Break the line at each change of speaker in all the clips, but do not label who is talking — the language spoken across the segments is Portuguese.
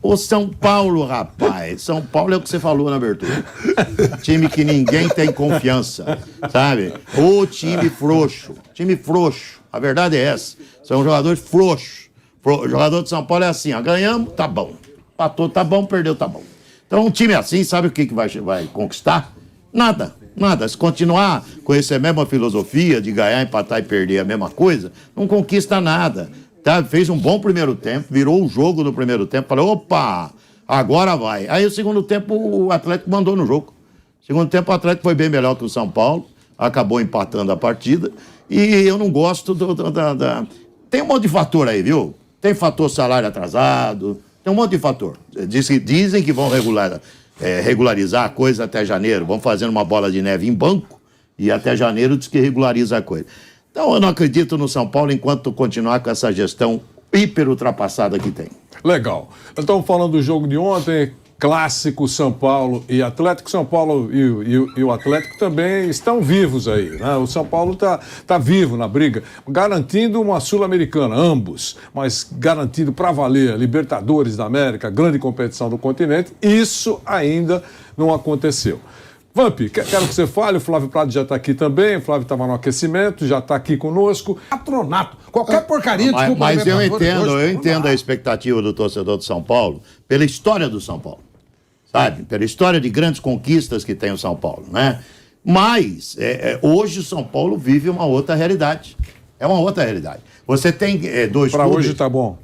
O São Paulo, rapaz, São Paulo é o que você falou na abertura. Time que ninguém tem confiança, sabe? O time frouxo, a verdade é essa. São jogadores frouxos. O jogador de São Paulo é assim, ó, ganhamos, tá bom. Empatou, tá bom, perdeu, tá bom. Então um time assim, sabe o que vai conquistar? Nada. Se continuar com essa mesma filosofia de ganhar, empatar e perder a mesma coisa, não conquista nada. Tá? Fez um bom primeiro tempo, virou o jogo no primeiro tempo, falou, opa, agora vai. Aí o segundo tempo o Atlético mandou no jogo. Segundo tempo o Atlético foi bem melhor que o São Paulo, acabou empatando a partida, e eu não gosto Tem um monte de fator aí, viu? Tem fator salário atrasado, tem um monte de fator. Dizem que vão regularizar a coisa até janeiro, vão fazendo uma bola de neve em banco, e até janeiro diz que regulariza a coisa. Então, eu não acredito no São Paulo enquanto continuar com essa gestão hiper ultrapassada que tem.
Legal. Então, falando do jogo de ontem, clássico São Paulo e Atlético. São Paulo e o Atlético também estão vivos aí, né? O São Paulo tá vivo na briga, garantindo uma Sul-Americana, ambos, mas garantindo para valer a Libertadores da América, grande competição do continente. Isso ainda não aconteceu. Vamp, quero que você fale, o Flávio Prado já está aqui também, o Flávio estava no aquecimento, já está aqui conosco.
Patronato, qualquer porcaria, desculpa.
Mas eu entendo a expectativa do torcedor de São Paulo pela história do São Paulo, sabe? Pela história de grandes conquistas que tem o São Paulo, né? Mas hoje o São Paulo vive uma outra realidade. É uma outra realidade. Você tem dois clubes...
Para hoje tá bom.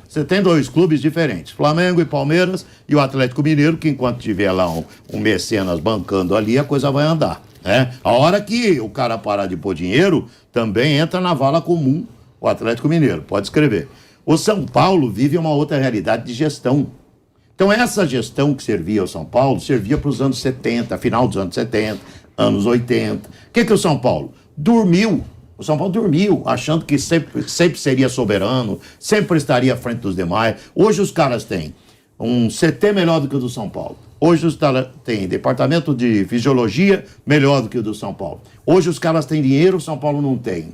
Você tem dois clubes diferentes, Flamengo e Palmeiras, e o Atlético Mineiro, que enquanto tiver lá um mecenas bancando ali, a coisa vai andar, né? A hora que o cara parar de pôr dinheiro, também entra na vala comum o Atlético Mineiro, pode escrever. O São Paulo vive uma outra realidade de gestão. Então essa gestão que servia ao São Paulo, servia para os anos 70, final dos anos 70, anos 80. O que o São Paulo? Dormiu. O São Paulo dormiu, achando que sempre seria soberano, sempre estaria à frente dos demais. Hoje os caras têm um CT melhor do que o do São Paulo. Hoje os caras têm departamento de fisiologia melhor do que o do São Paulo. Hoje os caras têm dinheiro, o São Paulo não tem.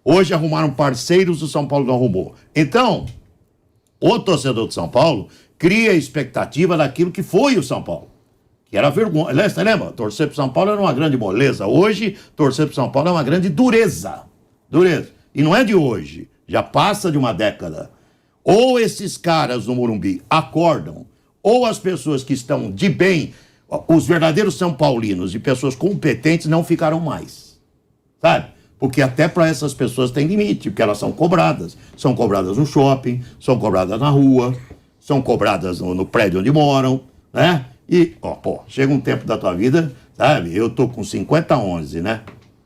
Hoje arrumaram parceiros, o São Paulo não arrumou. Então, o torcedor do São Paulo cria a expectativa daquilo que foi o São Paulo. Que era vergonha. Você lembra? Torcer pro São Paulo era uma grande moleza. Hoje, torcer pro São Paulo é uma grande dureza. E não é de hoje. Já passa de uma década. Ou esses caras no Morumbi acordam, ou as pessoas que estão de bem, os verdadeiros São Paulinos e pessoas competentes não ficaram mais. Sabe? Porque até para essas pessoas tem limite, porque elas são cobradas. São cobradas no shopping, são cobradas na rua, são cobradas no prédio onde moram, né? E, chega um tempo da tua vida, sabe? Eu tô com 50-11, né?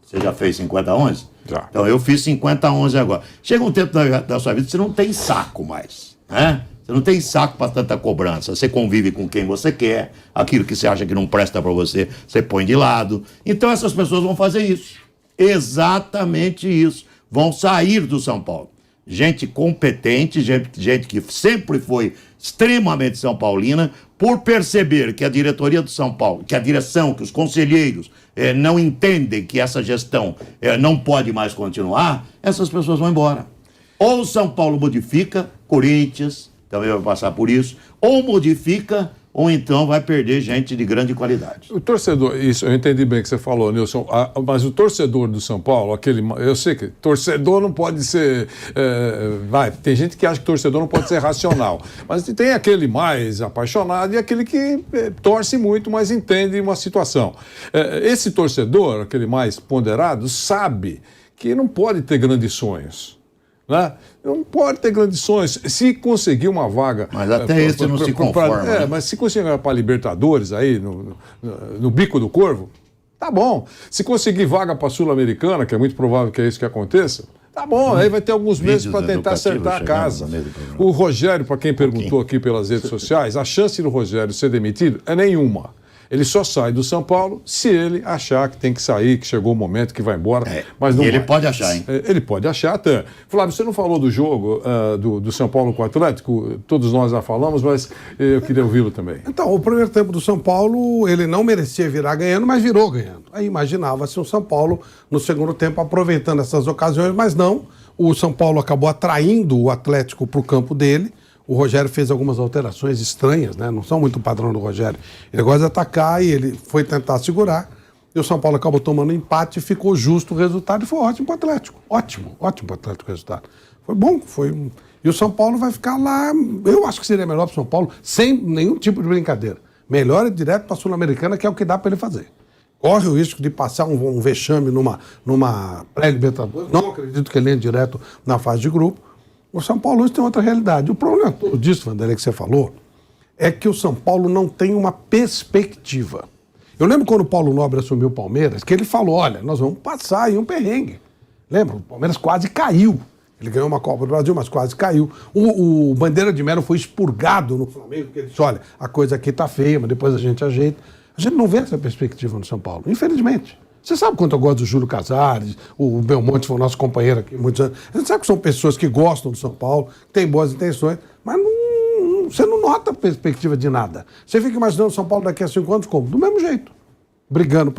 Você já fez 50-11?
Já.
Então, eu fiz 50-11 agora. Chega um tempo da sua vida que você não tem saco mais, né? Você não tem saco para tanta cobrança. Você convive com quem você quer, aquilo que você acha que não presta para você, você põe de lado. Então, essas pessoas vão fazer isso. Exatamente isso. Vão sair do São Paulo. Gente competente, gente que sempre foi extremamente São Paulina, por perceber que a diretoria do São Paulo, que a direção, que os conselheiros não entendem que essa gestão não pode mais continuar, essas pessoas vão embora. Ou o São Paulo modifica, Corinthians também vai passar por isso, ou modifica, ou então vai perder gente de grande qualidade.
O torcedor, isso, eu entendi bem o que você falou, Nilson, mas o torcedor do São Paulo, eu sei que torcedor não pode ser, tem gente que acha que torcedor não pode ser racional, mas tem aquele mais apaixonado e aquele que torce muito, mas entende uma situação. Esse torcedor, aquele mais ponderado, sabe que não pode ter grandes sonhos. Né? Não pode ter grandes sonhos. Se conseguir uma vaga...
Mas até esse não se conforma. Né?
Mas se conseguir para Libertadores aí, no bico do corvo, tá bom. Se conseguir vaga para Sul-Americana, que é muito provável que é isso que aconteça, tá bom. Aí vai ter alguns meses para tentar acertar a casa. O Rogério, para quem perguntou aqui pelas redes sociais, a chance do Rogério ser demitido é nenhuma. Ele só sai do São Paulo se ele achar que tem que sair, que chegou o momento que vai embora. Mas não
ele pode achar, hein?
Ele pode achar até. Flávio, você não falou do jogo do São Paulo com o Atlético? Todos nós já falamos, mas eu queria ouvi-lo também.
Então, o primeiro tempo do São Paulo, ele não merecia virar ganhando, mas virou ganhando. Aí imaginava-se o São Paulo no segundo tempo aproveitando essas ocasiões, mas não. O São Paulo acabou atraindo o Atlético para o campo dele. o Rogério fez algumas alterações estranhas, né? Não são muito o padrão do Rogério. Ele gosta de atacar e ele foi tentar segurar. E o São Paulo acabou tomando empate e ficou justo o resultado e foi ótimo para o Atlético. Ótimo para o Atlético o resultado. Foi bom, E o São Paulo vai ficar lá, eu acho que seria melhor para o São Paulo, sem nenhum tipo de brincadeira. Melhor é direto para a Sul-Americana, que é o que dá para ele fazer. Corre o risco de passar um vexame numa pré-libertadores. Não acredito que ele entre direto na fase de grupo. O São Paulo hoje tem outra realidade. O problema todo disso, Vanderlei, que você falou, é que o São Paulo não tem uma perspectiva. Eu lembro quando o Paulo Nobre assumiu o Palmeiras, que ele falou, olha, nós vamos passar aí um perrengue. Lembra? O Palmeiras quase caiu. Ele ganhou uma Copa do Brasil, mas quase caiu. O Bandeira de Melo foi expurgado no Flamengo, porque ele disse, olha, a coisa aqui tá feia, mas depois a gente ajeita. A gente não vê essa perspectiva no São Paulo, infelizmente. Você sabe quanto eu gosto do Júlio Casares, o Belmonte foi o nosso companheiro aqui há muitos anos. A gente sabe que são pessoas que gostam do São Paulo, que têm boas intenções, mas você não nota a perspectiva de nada. Você fica imaginando o São Paulo daqui a 5 anos como? Do mesmo jeito. Brigando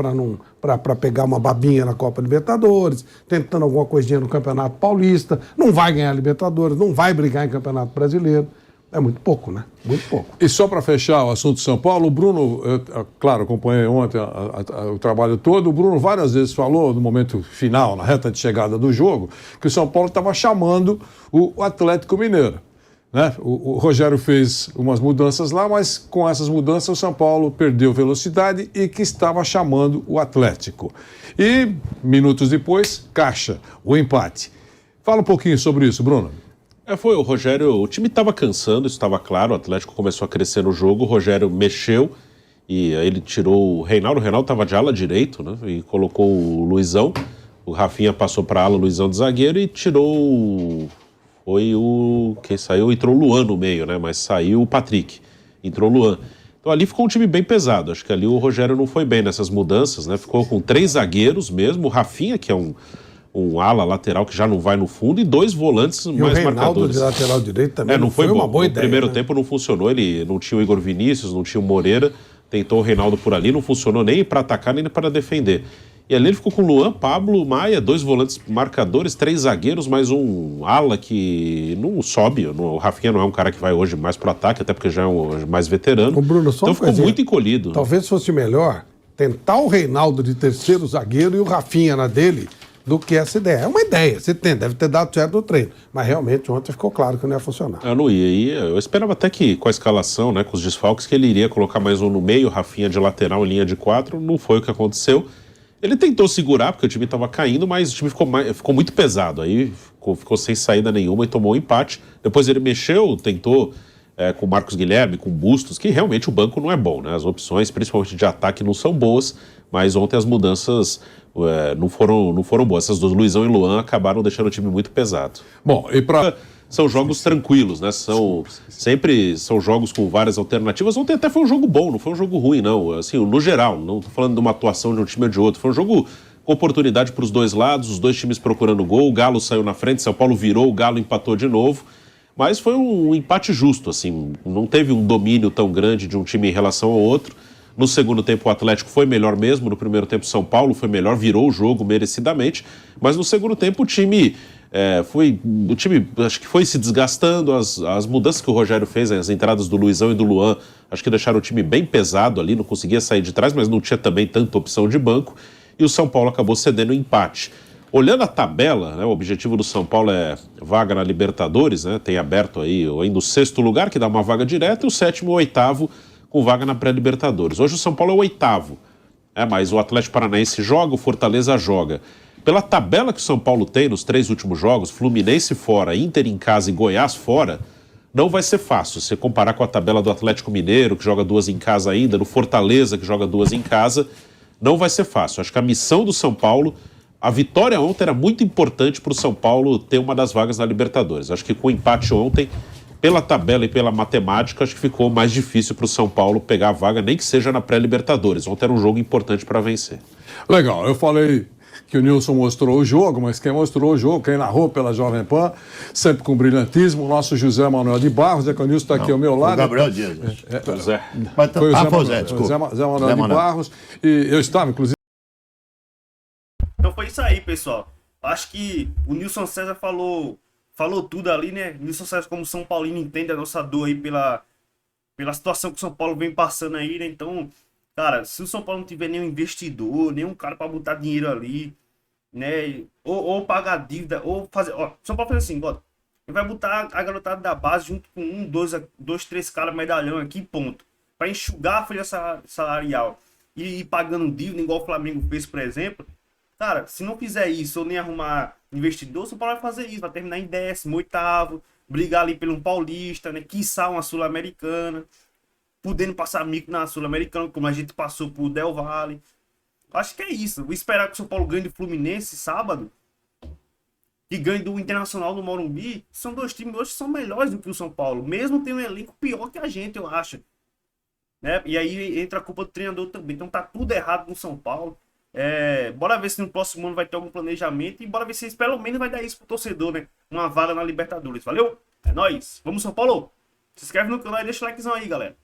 para pegar uma babinha na Copa Libertadores, tentando alguma coisinha no Campeonato Paulista, não vai ganhar Libertadores, não vai brigar em Campeonato Brasileiro. É muito pouco, né? Muito pouco.
E só para fechar o assunto de São Paulo, o Bruno, claro, acompanhei ontem o trabalho todo, o Bruno várias vezes falou, no momento final, na reta de chegada do jogo, que o São Paulo estava chamando o Atlético Mineiro. Né? O Rogério fez umas mudanças lá, mas com essas mudanças o São Paulo perdeu velocidade e que estava chamando o Atlético. E, minutos depois, caixa, o empate. Fala um pouquinho sobre isso, Bruno.
Foi o Rogério, o time estava cansando, isso estava claro, o Atlético começou a crescer no jogo, o Rogério mexeu e aí ele tirou o Reinaldo estava de ala direito, né, e colocou o Luizão, o Rafinha passou para ala, o Luizão de zagueiro e tirou, quem saiu, entrou o Luan no meio, né, mas saiu o Patrick, entrou o Luan. Então ali ficou um time bem pesado, acho que ali o Rogério não foi bem nessas mudanças, né, ficou com 3 zagueiros mesmo, o Rafinha, que é um ala lateral que já não vai no fundo, e 2 volantes mais marcadores.
E o Reinaldo de lateral direito também
não foi
uma boa
ideia. No primeiro
né?
tempo não funcionou, ele não tinha o Igor Vinícius, não tinha o Moreira, tentou o Reinaldo por ali, não funcionou nem para atacar, nem para defender. E ali ele ficou com o Luan, Pablo, Maia, 2 volantes marcadores, 3 zagueiros, mais um ala que não sobe. O Rafinha não é um cara que vai hoje mais pro ataque, até porque já é mais veterano.
O Bruno, só
então ficou muito encolhido.
Talvez fosse melhor tentar o Reinaldo de terceiro zagueiro e o Rafinha na dele, do que essa ideia. É uma ideia, você tem, deve ter dado certo no treino. Mas realmente ontem ficou claro que não ia funcionar.
Eu não ia. Eu esperava até que com a escalação, né, com os desfalques, que ele iria colocar mais um no meio, Rafinha de lateral em linha de 4. Não foi o que aconteceu. Ele tentou segurar, porque o time estava caindo, mas o time ficou muito pesado. Aí ficou sem saída nenhuma e tomou um empate. Depois ele mexeu, tentou com o Marcos Guilherme, com o Bustos, que realmente o banco não é bom, né? As opções, principalmente de ataque, não são boas, mas ontem as mudanças não foram boas. Essas 2, Luizão e Luan, acabaram deixando o time muito pesado.
Bom, e para...
São jogos tranquilos, né? Sempre são jogos com várias alternativas. Ontem até foi um jogo bom, não foi um jogo ruim, não. Assim, no geral, não tô falando de uma atuação de um time ou de outro. Foi um jogo com oportunidade para os 2 lados, os 2 times procurando gol. O Galo saiu na frente, São Paulo virou, o Galo empatou de novo. Mas foi um empate justo, assim. Não teve um domínio tão grande de um time em relação ao outro. No segundo tempo o Atlético foi melhor mesmo. No primeiro tempo São Paulo foi melhor, virou o jogo merecidamente. Mas no segundo tempo o time acho que foi se desgastando, as mudanças que o Rogério fez, as entradas do Luizão e do Luan, acho que deixaram o time bem pesado ali, não conseguia sair de trás, mas não tinha também tanta opção de banco, e o São Paulo acabou cedendo o empate. Olhando a tabela, né, o objetivo do São Paulo é vaga na Libertadores, né, tem aberto aí ainda o 6º lugar, que dá uma vaga direta, e o 7º e o 8º com vaga na pré-Libertadores. Hoje o São Paulo é o 8º, mas o Atlético Paranaense joga, o Fortaleza joga. Pela tabela que o São Paulo tem nos 3 últimos jogos, Fluminense fora, Inter em casa e Goiás fora, não vai ser fácil. Se você comparar com a tabela do Atlético Mineiro, que joga 2 em casa ainda, do Fortaleza, que joga 2 em casa, não vai ser fácil. Acho que a missão do São Paulo, a vitória ontem era muito importante para o São Paulo ter uma das vagas na Libertadores. Acho que com o empate ontem, pela tabela e pela matemática, acho que ficou mais difícil para o São Paulo pegar a vaga, nem que seja na pré-Libertadores. Ontem era um jogo importante para vencer.
Legal, eu falei que o Nilson mostrou o jogo, mas quem mostrou o jogo, quem narrou pela Jovem Pan, sempre com brilhantismo, o nosso José Manuel de Barros, que o Nilson está aqui ao meu lado.
O Gabriel Dias.
Zé.
Foi o
Zé, desculpa.
Zé Manuel de Barros, e eu estava, inclusive...
Então foi isso aí, pessoal. Acho que o Nilson César falou falou tudo ali, né? Nilson César, como São Paulino, entende a nossa dor aí pela situação que o São Paulo vem passando aí, né? Então, cara, se o São Paulo não tiver nenhum investidor, nenhum cara pra botar dinheiro ali, né? Ou pagar dívida, ou fazer. Ó, São Paulo faz assim, ó. Ele vai botar a garotada da base junto com dois, três caras medalhão aqui, ponto. Pra enxugar a folha salarial e ir pagando dívida, igual o Flamengo fez, por exemplo. Cara, se não fizer isso ou nem arrumar investidor, o São Paulo vai fazer isso. Vai terminar em 18º, brigar ali pelo um paulista, né? Quiçá uma sul-americana, podendo passar mico na sul-americana, como a gente passou pro Del Valle. Acho que é isso. Vou esperar que o São Paulo ganhe do Fluminense sábado. Que ganhe do Internacional no Morumbi. São dois times hoje que são melhores do que o São Paulo. Mesmo tendo um elenco pior que a gente, eu acho. Né? E aí entra a culpa do treinador também. Então tá tudo errado no São Paulo. Bora ver se no próximo ano vai ter algum planejamento. E bora ver se pelo menos vai dar isso pro torcedor, né? Uma vaga na Libertadores. Valeu? É nóis. Vamos, São Paulo. Se inscreve no canal e deixa o likezão aí, galera.